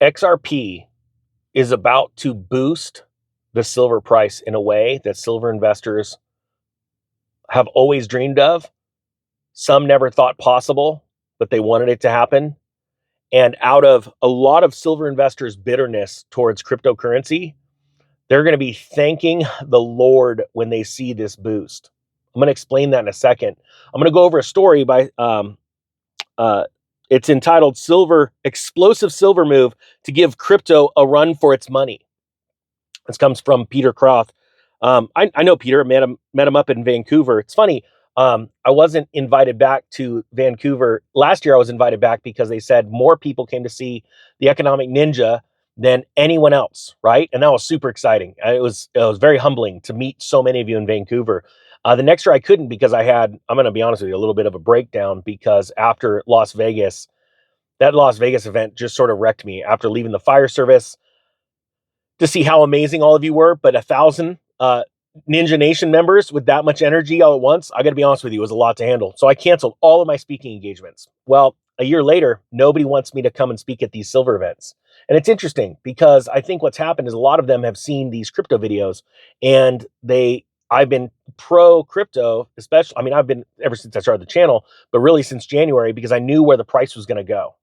XRP is about to boost the silver price in a way that silver investors have always dreamed of. Some never thought possible, but they wanted it to happen. And out of a lot of silver investors' bitterness towards cryptocurrency, they're going to be thanking the Lord when they see this boost. I'm going to explain that in a second. I'm going to go over a story by, it's entitled Explosive Silver Move to Give Crypto a Run for Its Money. This comes from Peter Croft. I know Peter, met him up in Vancouver. It's funny. I wasn't invited back to Vancouver. Last year I was invited back because they said more people came to see the Economic Ninja than anyone else, right? And that was super exciting. It was very humbling to meet so many of you in Vancouver. The next year I couldn't because I'm going to be honest with you, a little bit of a breakdown because after Las Vegas, that Las Vegas event just sort of wrecked me after leaving the fire service to see how amazing all of you were, but 1,000 Ninja Nation members with that much energy all at once, I got to be honest with you, it was a lot to handle. So I canceled all of my speaking engagements. Well, a year later, nobody wants me to come and speak at these silver events. And it's interesting because I think what's happened is a lot of them have seen these crypto videos and I've been pro crypto, especially, I've been ever since I started the channel, but really since January because I knew where the price was going to go.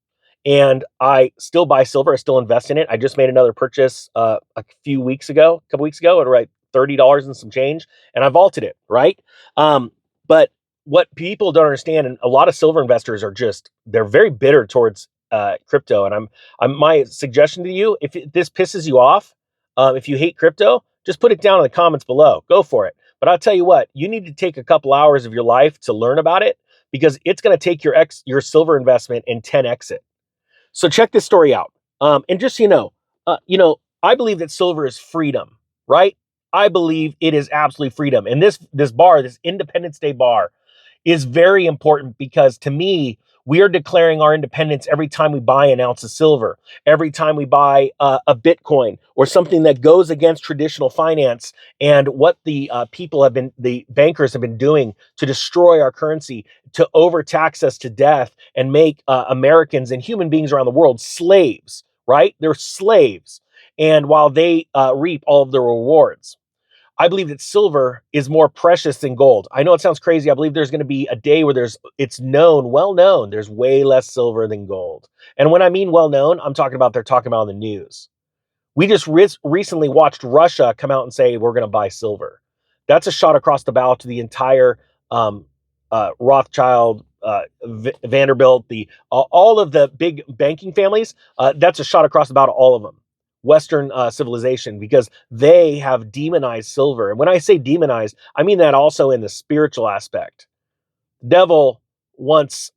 And I still buy silver. I still invest in it. I just made another purchase a couple weeks ago, at right $30 and some change, and I vaulted it, right? But what people don't understand, and a lot of silver investors they're very bitter towards crypto. And my suggestion to you, if this pisses you off, if you hate crypto, just put it down in the comments below. Go for it. But I'll tell you what, you need to take a couple hours of your life to learn about it because it's going to take your silver investment and 10x it. So check this story out. And just so I believe that silver is freedom, right? I believe it is absolutely freedom. And this Independence Day bar, is very important because to me, we are declaring our independence every time we buy an ounce of silver, every time we buy a Bitcoin or something that goes against traditional finance and what the bankers have been doing to destroy our currency, to overtax us to death and make Americans and human beings around the world slaves, right? They're slaves. And while they reap all of the rewards. I believe that silver is more precious than gold. I know it sounds crazy. I believe there's going to be a day where it's well known, there's way less silver than gold. And when I mean well known, they're talking about on the news. We just recently watched Russia come out and say, we're going to buy silver. That's a shot across the bow to the entire Rothschild, Vanderbilt, all of the big banking families. That's a shot across the bow to all of them. Western civilization, because they have demonized silver. And when I say demonized, I mean that also in the spiritual aspect. The devil wants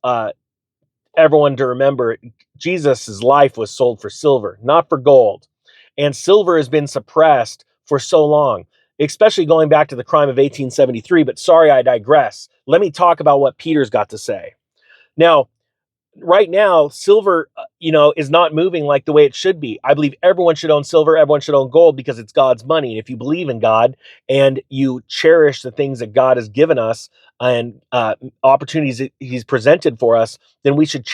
everyone to remember Jesus' life was sold for silver, not for gold. And silver has been suppressed for so long, especially going back to the crime of 1873. But sorry, I digress. Let me talk about what Peter's got to say. Now, right now, silver, is not moving like the way it should be. I believe everyone should own silver. Everyone should own gold because it's God's money. And if you believe in God and you cherish the things that God has given us and opportunities that He's presented for us, then we should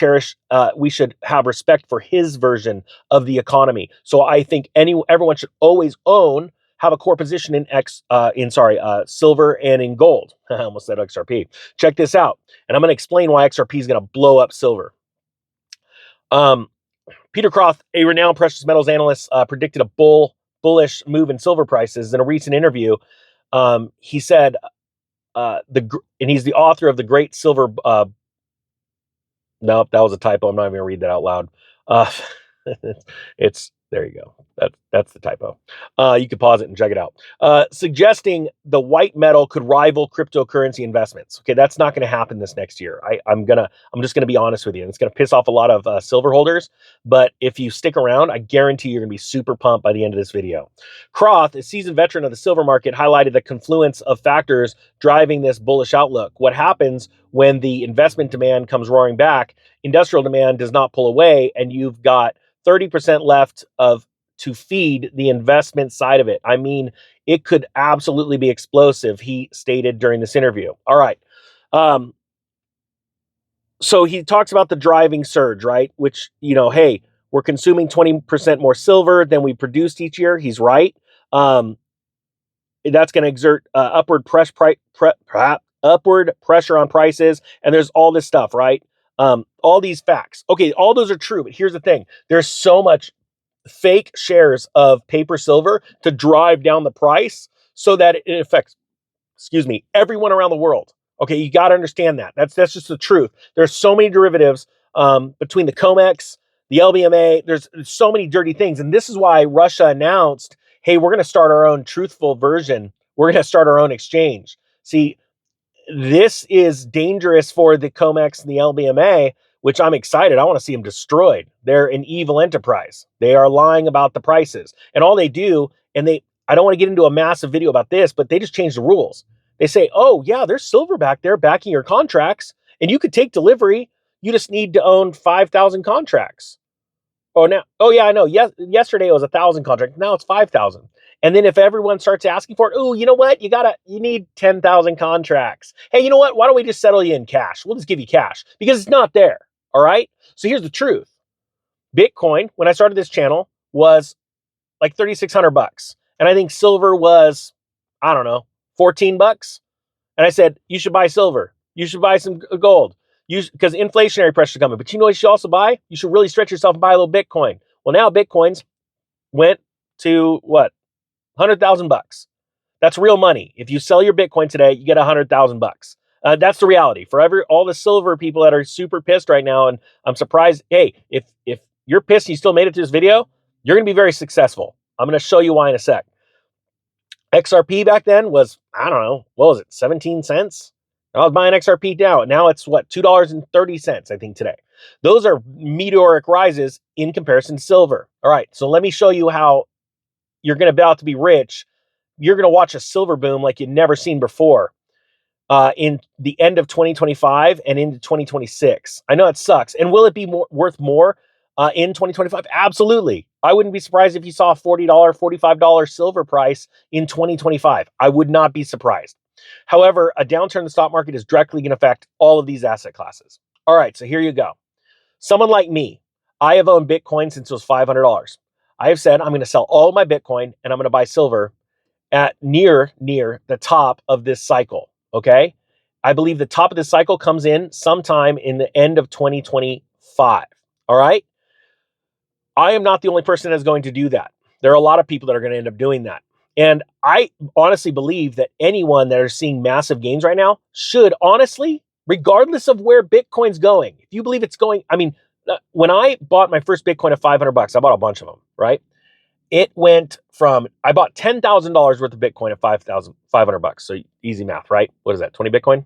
we should have respect for His version of the economy. So I think everyone should always have a core position in silver and in gold. I almost said XRP. Check this out. And I'm going to explain why XRP is going to blow up silver. Peter Croft, a renowned precious metals analyst, predicted a bullish move in silver prices in a recent interview. He said, and he's the author of the Great Silver. Nope, that was a typo. I'm not even going to read that out loud. There you go. That's the typo. You could pause it and check it out. Suggesting the white metal could rival cryptocurrency investments. Okay, that's not going to happen this next year. I'm just gonna be honest with you. It's gonna piss off a lot of silver holders, but if you stick around, I guarantee you're gonna be super pumped by the end of this video. Croft, a seasoned veteran of the silver market, highlighted the confluence of factors driving this bullish outlook. What happens when the investment demand comes roaring back? Industrial demand does not pull away, and you've got 30% left to feed the investment side of it. I mean, it could absolutely be explosive, he stated during this interview. All right. So he talks about the driving surge, right? Which, hey, we're consuming 20% more silver than we produced each year. He's right. That's going to exert upward pressure on prices, and there's all this stuff, right? All these facts. Okay, all those are true, but here's the thing: there's so much fake shares of paper silver to drive down the price, so that it affects, everyone around the world. Okay, you got to understand that. That's just the truth. There's so many derivatives between the COMEX, the LBMA. There's so many dirty things, and this is why Russia announced, "Hey, we're going to start our own truthful version. We're going to start our own exchange." See, this is dangerous for the COMEX and the LBMA, which I'm excited. I want to see them destroyed. They're an evil enterprise. They are lying about the prices, and all they do, I don't want to get into a massive video about this, but they just change the rules. They say, "Oh yeah, there's silver back there backing your contracts, and you could take delivery. You just need to own 5,000 contracts." Oh yeah, I know. Yesterday it was 1,000 contracts. Now it's 5,000. And then if everyone starts asking for it, oh, you know what? You need 10,000 contracts. Hey, you know what? Why don't we just settle you in cash? We'll just give you cash because it's not there. All right. So here's the truth. Bitcoin, when I started this channel, was like $3,600, and I think silver was, I don't know, $14. And I said, you should buy silver. You should buy some gold. Because inflationary pressure is coming. But you know what you should also buy? You should really stretch yourself and buy a little Bitcoin. Well, now Bitcoins went to what? $100,000. That's real money. If you sell your Bitcoin today, you get $100,000. That's the reality. For all the silver people that are super pissed right now, and I'm surprised. Hey, if you're pissed and you still made it to this video, you're going to be very successful. I'm going to show you why in a sec. XRP back then was, I don't know, what was it, 17 cents? I was buying XRP now. Now it's what, $2.30, I think, today. Those are meteoric rises in comparison to silver. All right, so let me show you how you're going to be about to be rich. You're going to watch a silver boom like you've never seen before in the end of 2025 and into 2026. I know it sucks. And will it be worth more in 2025? Absolutely. I wouldn't be surprised if you saw a $40, $45 silver price in 2025. I would not be surprised. However, a downturn in the stock market is directly going to affect all of these asset classes. All right, so here you go. Someone like me, I have owned Bitcoin since it was $500. I have said I'm going to sell all my Bitcoin and I'm going to buy silver at near the top of this cycle. Okay. I believe the top of this cycle comes in sometime in the end of 2025. All right. I am not the only person that's going to do that. There are a lot of people that are going to end up doing that. And I honestly believe that anyone that are seeing massive gains right now should honestly, regardless of where Bitcoin's going, if you believe it's going, when I bought my first Bitcoin at $500, I bought a bunch of them, right? It went from, I bought $10,000 worth of Bitcoin at $500. So easy math, right? What is that? 20 Bitcoin?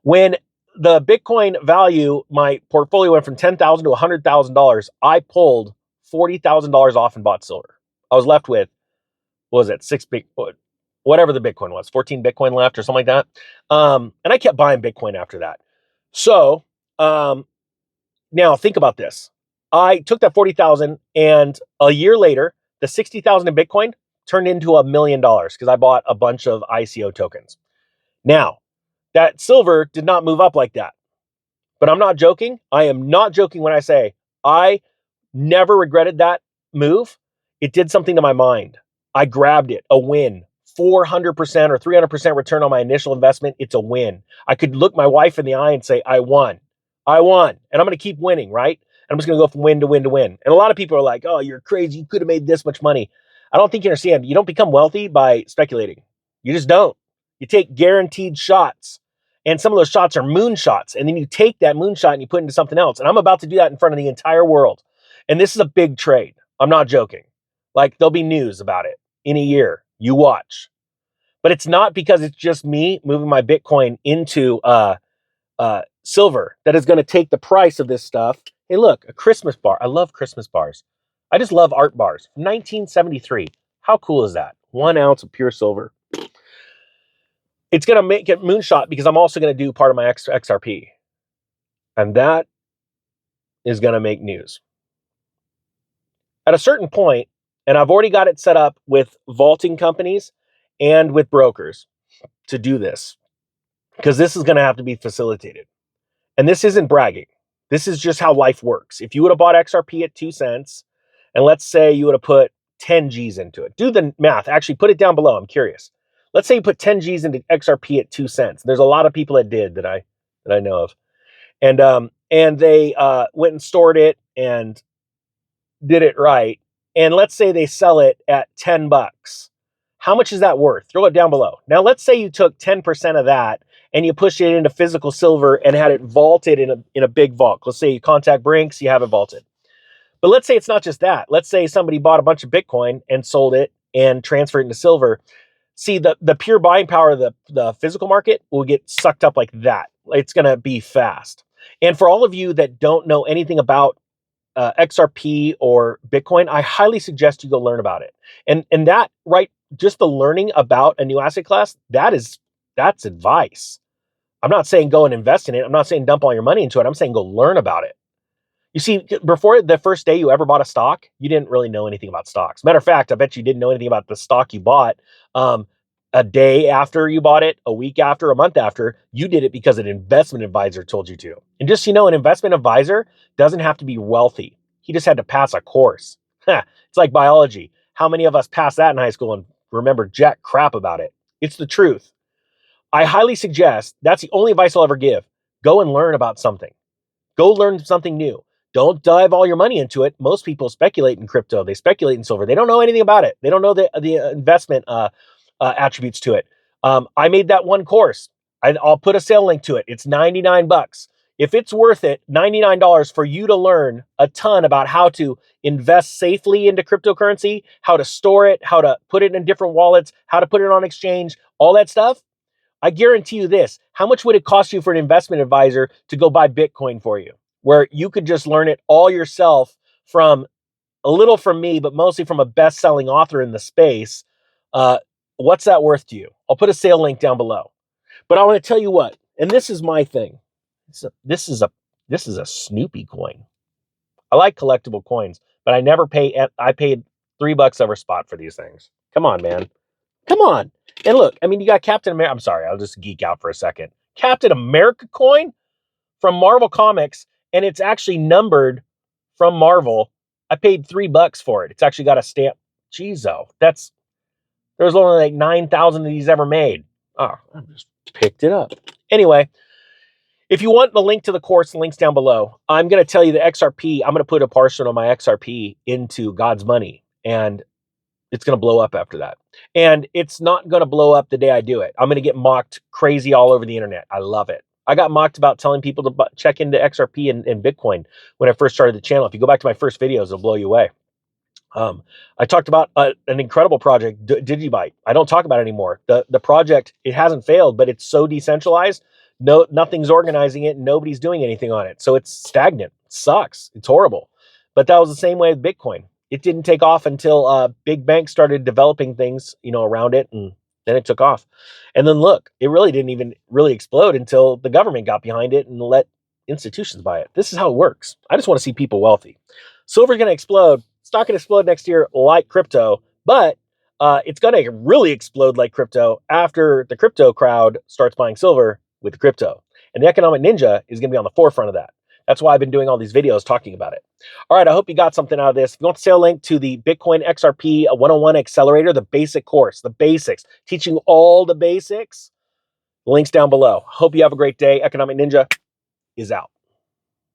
When the Bitcoin value, my portfolio went from $10,000 to $100,000, I pulled $40,000 off and bought silver. I was left with, what was it? Whatever the Bitcoin was, 14 Bitcoin left or something like that. And I kept buying Bitcoin after that. So, now think about this. I took that 40,000 and a year later, the 60,000 in Bitcoin turned into $1 million because I bought a bunch of ICO tokens. Now, that silver did not move up like that. But I'm not joking. I am not joking when I say I never regretted that move. It did something to my mind. I grabbed it, a win. 400% or 300% return on my initial investment. It's a win. I could look my wife in the eye and say, I won. I won. And I'm going to keep winning, right? And I'm just going to go from win to win to win. And a lot of people are like, oh, you're crazy. You could have made this much money. I don't think you understand. You don't become wealthy by speculating. You just don't. You take guaranteed shots. And some of those shots are moonshots. And then you take that moonshot and you put it into something else. And I'm about to do that in front of the entire world. And this is a big trade. I'm not joking. Like, there'll be news about it in a year. You watch. But it's not because it's just me moving my Bitcoin into silver that is going to take the price of this stuff. Hey, look, a Christmas bar. I love Christmas bars. I just love art bars. 1973. How cool is that? 1 ounce of pure silver. It's going to make it moonshot because I'm also going to do part of my XRP. And that is going to make news. At a certain point, and I've already got it set up with vaulting companies and with brokers to do this, because this is going to have to be facilitated. And this isn't bragging. This is just how life works. If you would have bought XRP at 2 cents, and let's say you would have put 10 G's into it, do the math. Actually, put it down below. I'm curious. Let's say you put 10 G's into XRP at 2 cents. There's a lot of people that did that I know of, and they went and stored it and did it right. And let's say they sell it at 10 bucks. How much is that worth? Throw it down below. Now, let's say you took 10% of that and you pushed it into physical silver and had it vaulted in a big vault. Let's say you contact Brinks, you have it vaulted. But let's say it's not just that. Let's say somebody bought a bunch of Bitcoin and sold it and transferred it into silver. See, the pure buying power of the physical market will get sucked up like that. It's going to be fast. And for all of you that don't know anything about XRP or Bitcoin, I highly suggest you go learn about it. And that, right, just the learning about a new asset class, that's advice. I'm not saying go and invest in it. I'm not saying dump all your money into it. I'm saying go learn about it. You see, before the first day you ever bought a stock, you didn't really know anything about stocks. Matter of fact, I bet you didn't know anything about the stock you bought. A day after you bought it, a week after, a month after, you did it because an investment advisor told you to. And just so you know, an investment advisor doesn't have to be wealthy. He just had to pass a course. It's like biology. How many of us passed that in high school and remember jack crap about it? It's the truth. I highly suggest, that's the only advice I'll ever give. Go and learn about something. Go learn something new. Don't dive all your money into it. Most people speculate in crypto. They speculate in silver. They don't know anything about it. They don't know the investment attributes to it. I made that one course. I'll put a sale link to it. It's 99 bucks. If it's worth it, $99 for you to learn a ton about how to invest safely into cryptocurrency, how to store it, how to put it in different wallets, how to put it on exchange, all that stuff. I guarantee you this. How much would it cost you for an investment advisor to go buy Bitcoin for you, where you could just learn it all yourself from a little from me, but mostly from a best-selling author in the space? What's that worth to you? I'll put a sale link down below. But I want to tell you what, and this is my thing. This is a Snoopy coin. I like collectible coins, but I never pay. I paid $3 over spot for these things. Come on, man. Come on. And look, I mean, you got Captain America. I'm sorry, I'll just geek out for a second. Captain America coin from Marvel Comics, and it's actually numbered from Marvel. I paid $3 for it. It's actually got a stamp. Jeez, there's only like 9,000 of these ever made. Oh, I just picked it up. Anyway, if you want the link to the course, the link's down below. I'm going to tell you the XRP, I'm going to put a portion of my XRP into God's money, and it's going to blow up after that. And it's not going to blow up the day I do it. I'm going to get mocked crazy all over the internet. I love it. I got mocked about telling people to check into XRP and Bitcoin when I first started the channel. If you go back to my first videos, it'll blow you away. I talked about an incredible project, Digibyte. I don't talk about it anymore. The project, it hasn't failed, but it's so decentralized. Nothing's organizing it. Nobody's doing anything on it. So it's stagnant. It sucks. It's horrible. But that was the same way with Bitcoin. It didn't take off until big banks started developing things, around it, and then it took off. And then look, it really didn't even really explode until the government got behind it and let institutions buy it. This is how it works. I just want to see people wealthy. Silver's going to explode. It's not going to explode next year like crypto, but it's going to really explode like crypto after the crypto crowd starts buying silver with the crypto. And the Economic Ninja is going to be on the forefront of that. That's why I've been doing all these videos talking about it. All right, I hope you got something out of this. If you want the sale link to the Bitcoin XRP 101 Accelerator, the basic course, the basics, teaching all the basics, the link's down below. Hope you have a great day. Economic Ninja is out.